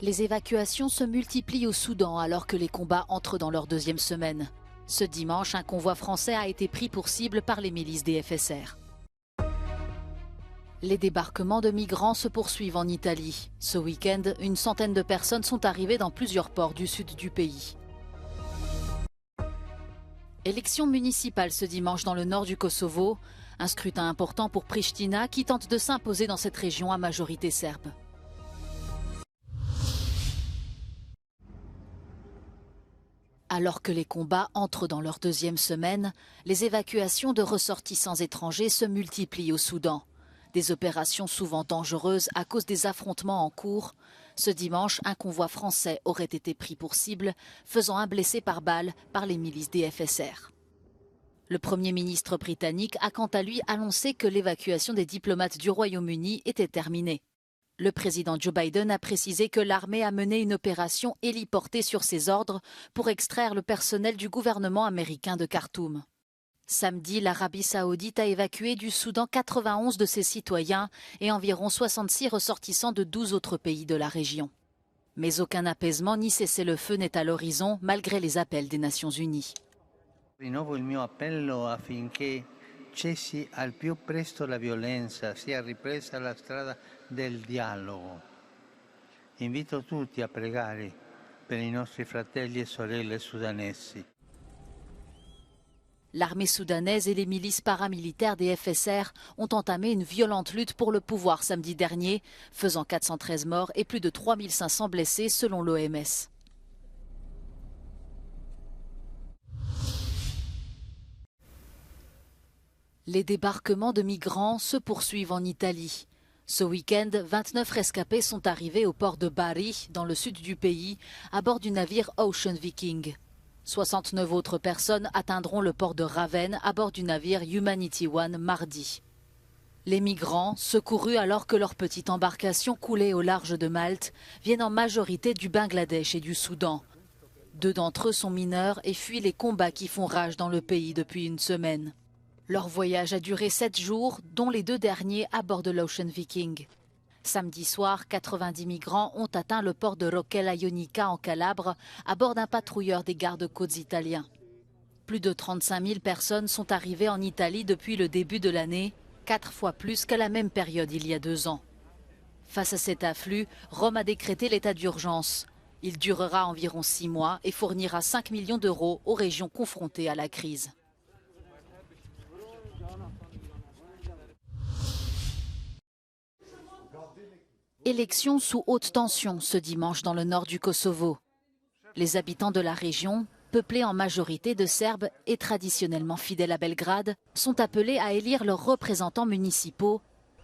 Les évacuations se multiplient au Soudan alors que les combats entrent dans leur deuxième semaine. Ce dimanche, un convoi français a été pris pour cible par les milices des FSR. Les débarquements de migrants se poursuivent en Italie. Ce week-end, une centaine de personnes sont arrivées dans plusieurs ports du sud du pays. Élection municipale ce dimanche dans le nord du Kosovo. Un scrutin important pour Pristina qui tente de s'imposer dans cette région à majorité serbe. Alors que les combats entrent dans leur deuxième semaine, les évacuations de ressortissants étrangers se multiplient au Soudan. Des opérations souvent dangereuses à cause des affrontements en cours. Ce dimanche, un convoi français aurait été pris pour cible, faisant un blessé par balle par les milices des FSR. Le Premier ministre britannique a quant à lui annoncé que l'évacuation des diplomates du Royaume-Uni était terminée. Le président Joe Biden a précisé que l'armée a mené une opération héliportée sur ses ordres pour extraire le personnel du gouvernement américain de Khartoum. Samedi, l'Arabie saoudite a évacué du Soudan 91 de ses citoyens et environ 66 ressortissants de 12 autres pays de la région. Mais aucun apaisement ni cessez-le-feu n'est à l'horizon malgré les appels des Nations Unies. Rinnovo il mio appello affinché cessi al più presto la violenza, sia ripresa la strada del dialogo. Invito tutti a pregare per i nostri fratelli e sorelle sudanesi. L'armée soudanaise et les milices paramilitaires des FSR ont entamé une violente lutte pour le pouvoir samedi dernier, faisant 413 morts et plus de 3500 blessés selon l'OMS. Les débarquements de migrants se poursuivent en Italie. Ce week-end, 29 rescapés sont arrivés au port de Bari, dans le sud du pays, à bord du navire Ocean Viking. 69 autres personnes atteindront le port de Ravenne à bord du navire Humanity One mardi. Les migrants, secourus alors que leur petite embarcation coulait au large de Malte, viennent en majorité du Bangladesh et du Soudan. 2 d'entre eux sont mineurs et fuient les combats qui font rage dans le pays depuis une semaine. Leur voyage a duré 7 jours, dont les 2 derniers à bord de l'Ocean Viking. Samedi soir, 90 migrants ont atteint le port de Rochella Ionica en Calabre à bord d'un patrouilleur des gardes-côtes italiens. Plus de 35 000 personnes sont arrivées en Italie depuis le début de l'année, 4 fois plus qu'à la même période il y a 2 ans. Face à cet afflux, Rome a décrété l'état d'urgence. Il durera environ 6 mois et fournira 5 millions d'euros aux régions confrontées à la crise. Élection sous haute tension ce dimanche dans le nord du Kosovo. Les habitants de la région, peuplés en majorité de Serbes et traditionnellement fidèles à Belgrade, sont appelés à élire leurs représentants municipaux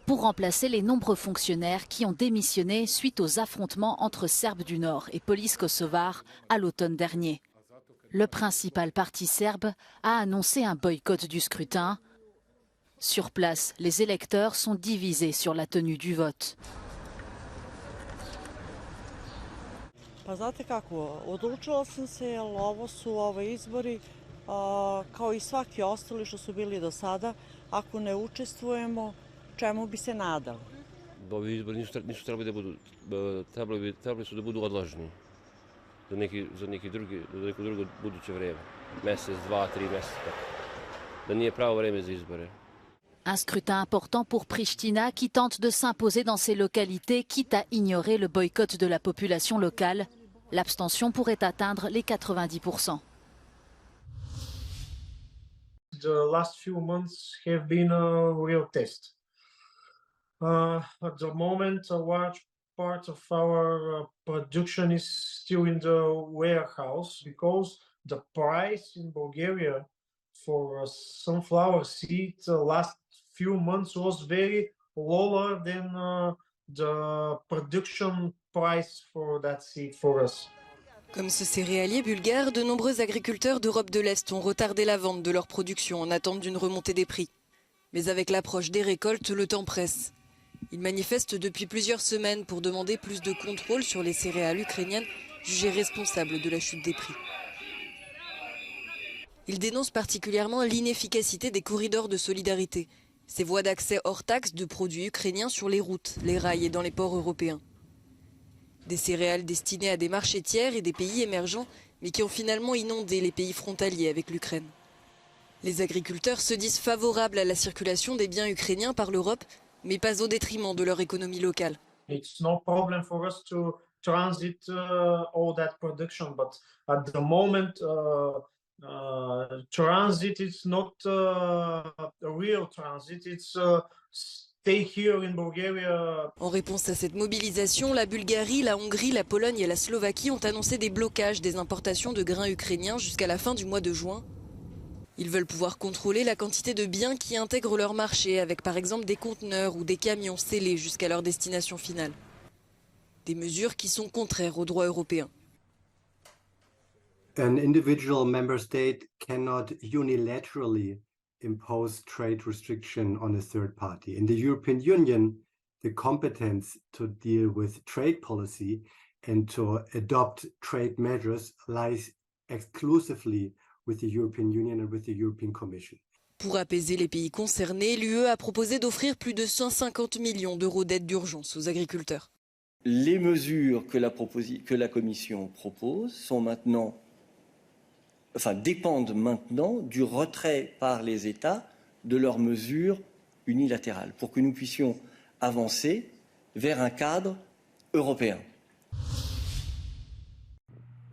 pour remplacer les nombreux fonctionnaires qui ont démissionné suite aux affrontements entre Serbes du Nord et police kosovare à l'automne dernier. Le principal parti serbe a annoncé un boycott du scrutin. Sur place, les électeurs sont divisés sur la tenue du vote. Pa znate kako, odlučila sam se jer ovo su izbori kao I svaki ostali što su bili do sada. Ako ne učestvujemo, čemu bi se nadali? Ovi izbori nisu trebali da budu, trebali su da budu odloženi za neko drugo buduće vreme. Mesec, 2, 3 meseca. Da nije pravo vreme za izbore. Un scrutin important pour Pristina qui tente de s'imposer dans ces localités, quitte à ignorer le boycott de la population locale. L'abstention pourrait atteindre les 90%. The last few months have been a real test. At the moment, a large part of our production is still in the warehouse because the price in Bulgaria for sunflower seed last few months was very lower than the production price for that seed for us. Comme ce céréalier bulgare, de nombreux agriculteurs d'Europe de l'Est ont retardé la vente de leur production en attente d'une remontée des prix. Mais avec l'approche des récoltes, le temps presse. Ils manifestent depuis plusieurs semaines pour demander plus de contrôle sur les céréales ukrainiennes jugées responsables de la chute des prix. Ils dénoncent particulièrement l'inefficacité des corridors de solidarité, ces voies d'accès hors taxe de produits ukrainiens sur les routes, les rails et dans les ports européens. Des céréales destinées à des marchés tiers et des pays émergents, mais qui ont finalement inondé les pays frontaliers avec l'Ukraine. Les agriculteurs se disent favorables à la circulation des biens ukrainiens par l'Europe, mais pas au détriment de leur économie locale. It's no problem for us to transit all that production, but at the moment, transit is not a real transit. It's stay here in Bulgaria. En réponse à cette mobilisation, la Bulgarie, la Hongrie, la Pologne et la Slovaquie ont annoncé des blocages des importations de grains ukrainiens jusqu'à la fin du mois de juin. Ils veulent pouvoir contrôler la quantité de biens qui intègrent leur marché, avec par exemple des conteneurs ou des camions scellés jusqu'à leur destination finale. Des mesures qui sont contraires au droit européen. An individual member state cannot unilaterally impose trade restriction on a third party. In the European Union, the competence to deal with trade policy and to adopt trade measures lies exclusively with the European Union and with the European Commission. Pour apaiser les pays concernés, l'UE a proposé d'offrir plus de 150 millions d'euros d'aide d'urgence aux agriculteurs. Les mesures que la Commission propose sont maintenant, dépendent maintenant du retrait par les États de leurs mesures unilatérales pour que nous puissions avancer vers un cadre européen.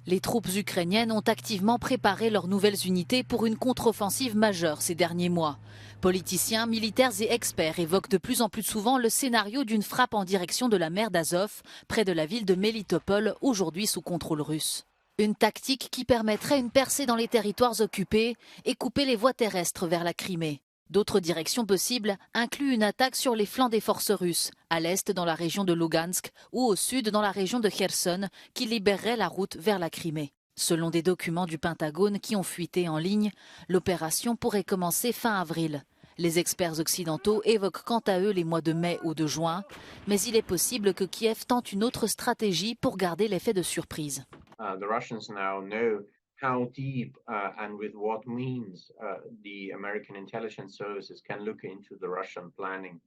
Les troupes ukrainiennes ont activement préparé leurs nouvelles unités pour une contre-offensive majeure ces derniers mois. Politiciens, militaires et experts évoquent de plus en plus souvent le scénario d'une frappe en direction de la mer d'Azov, près de la ville de Melitopol, aujourd'hui sous contrôle russe. Une tactique qui permettrait une percée dans les territoires occupés et couper les voies terrestres vers la Crimée. D'autres directions possibles incluent une attaque sur les flancs des forces russes, à l'est dans la région de Lugansk ou au sud dans la région de Kherson, qui libérerait la route vers la Crimée. Selon des documents du Pentagone qui ont fuité en ligne, l'opération pourrait commencer fin avril. Les experts occidentaux évoquent quant à eux les mois de mai ou de juin, mais il est possible que Kiev tente une autre stratégie pour garder l'effet de surprise. The Russians now know how deep and with what means the American intelligence services can look into the Russian planning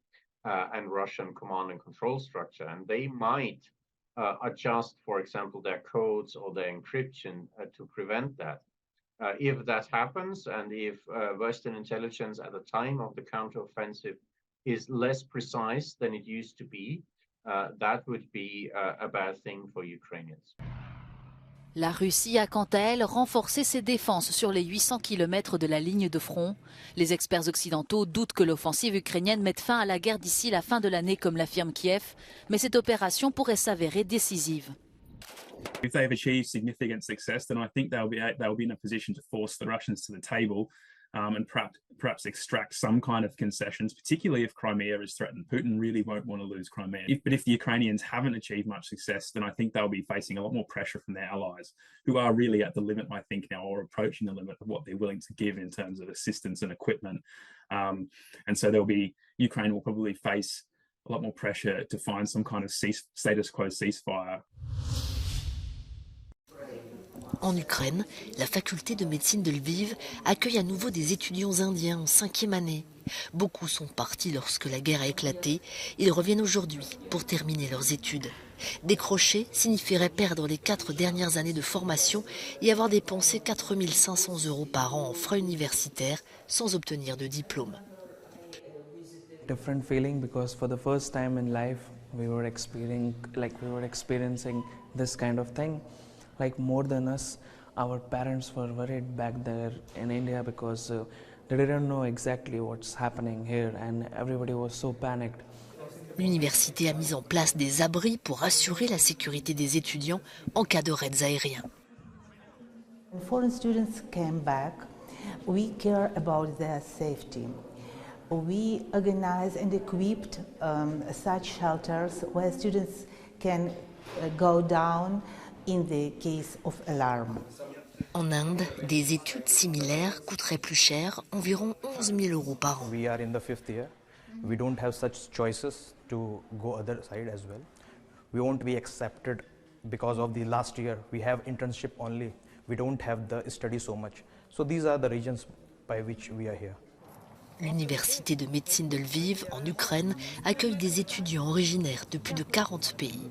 and Russian command and control structure. And they might adjust, for example, their codes or their encryption to prevent that. If that happens, and if Western intelligence at the time of the counteroffensive is less precise than it used to be, that would be a bad thing for Ukrainians. La Russie a quant à elle renforcé ses défenses sur les 800 km de la ligne de front. Les experts occidentaux doutent que l'offensive ukrainienne mette fin à la guerre d'ici la fin de l'année comme l'affirme Kiev, mais cette opération pourrait s'avérer décisive. If they've achieved significant success, then I think they'll be in a position to force the Russians to the table and perhaps extract some kind of concessions, particularly if Crimea is threatened. Putin really won't want to lose Crimea. But if the Ukrainians haven't achieved much success, then I think they'll be facing a lot more pressure from their allies, who are really at the limit, I think, now, or approaching the limit of what they're willing to give in terms of assistance and equipment. And so Ukraine will probably face a lot more pressure to find some kind of status quo ceasefire. En Ukraine, la faculté de médecine de Lviv accueille à nouveau des étudiants indiens en 5e année. Beaucoup sont partis lorsque la guerre a éclaté. Ils reviennent aujourd'hui pour terminer leurs études. Décrocher signifierait perdre les 4 dernières années de formation et avoir dépensé 4 500 € par an en frais universitaires sans obtenir de diplôme. Different feeling because for the first time in life we were experiencing this kind of thing. Like more than us, our parents were worried back there in India because they didn't know exactly what's happening here and everybody was so panicked. L'université a mis en place des abris pour assurer la sécurité des étudiants en cas de raids aériens. When foreign students came back, we care about their safety. We organized and equipped such shelters where students can go down in the case of alarm. En Inde, des études similaires coûteraient plus cher, environ 11 000 € par an. We are in the 5th year. We don't have such choices to go other side as well. We won't be accepted because of the last year. We have internship only. We don't have the study so much. So these are the reasons by which we are here. L'université de médecine de Lviv, en Ukraine, accueille des étudiants originaires de plus de 40 pays.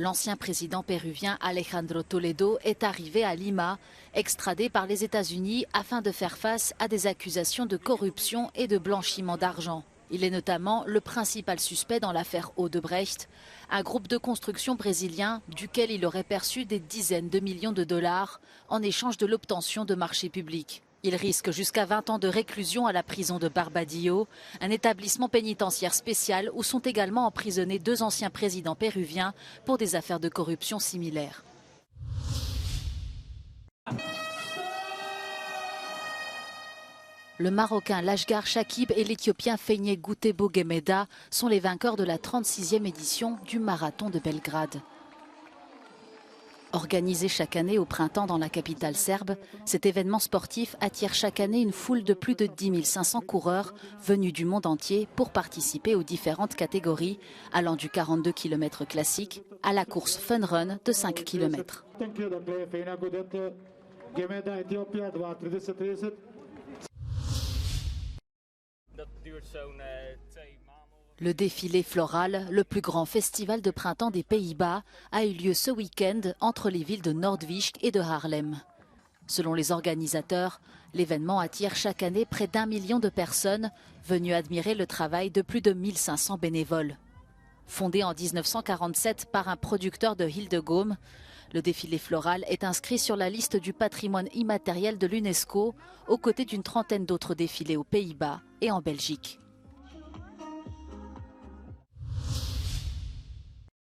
L'ancien président péruvien Alejandro Toledo est arrivé à Lima, extradé par les États-Unis afin de faire face à des accusations de corruption et de blanchiment d'argent. Il est notamment le principal suspect dans l'affaire Odebrecht, un groupe de construction brésilien duquel il aurait perçu des dizaines de millions de dollars en échange de l'obtention de marchés publics. Il risque jusqu'à 20 ans de réclusion à la prison de Barbadillo, un établissement pénitentiaire spécial où sont également emprisonnés 2 anciens présidents péruviens pour des affaires de corruption similaires. Le Marocain Lashgar Chakib et l'Éthiopien Feigné Goutebo Gemeda sont les vainqueurs de la 36e édition du Marathon de Belgrade. Organisé chaque année au printemps dans la capitale serbe, cet événement sportif attire chaque année une foule de plus de 10 500 coureurs venus du monde entier pour participer aux différentes catégories, allant du 42 km classique à la course Fun Run de 5 km. Le défilé floral, le plus grand festival de printemps des Pays-Bas, a eu lieu ce week-end entre les villes de Nordwijk et de Haarlem. Selon les organisateurs, l'événement attire chaque année près d'1 million de personnes venues admirer le travail de plus de 1500 bénévoles. Fondé en 1947 par un producteur de Hildegom, le défilé floral est inscrit sur la liste du patrimoine immatériel de l'UNESCO, aux côtés d'une trentaine d'autres défilés aux Pays-Bas et en Belgique.